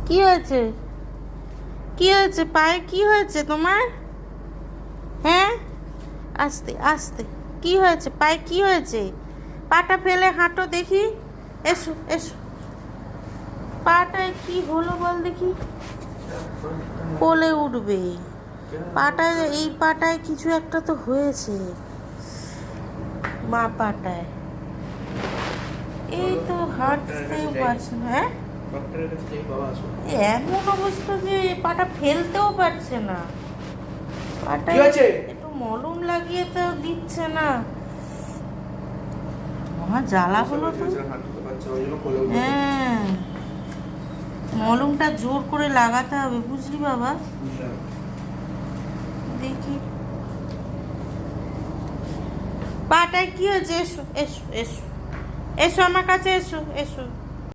কি হয়েছে? কি হয়েছে পায়ে? কি হয়েছে তোমার? হ্যাঁ, আস্তে আস্তে। কি হয়েছে পায়ে? কি হয়েছে? পাটা ফেলে হাঁটো দেখি। এসো এসো। পাটায় কি হলো বল দেখি। কোলে উঠবে। পাটায়, এই পাটায় কিছু একটা তো হয়েছে। মা পাটায় এই তো হাঁটতেও পারছে না। হ্যাঁ, এমন অবস্থা যে পাটা ফেলতেও পারছে না। পাটায় একটু মলম লাগিয়ে তো দিচ্ছে না। মহা জ্বালা হলো তো। হ্যাঁ, মলমটা জোর করে লাগাতে হবে, বুঝলি বাবা। দেখি পাটায় কি হয়েছে। এসো এসো এসো এসো, আমার কাছে এসো এসো।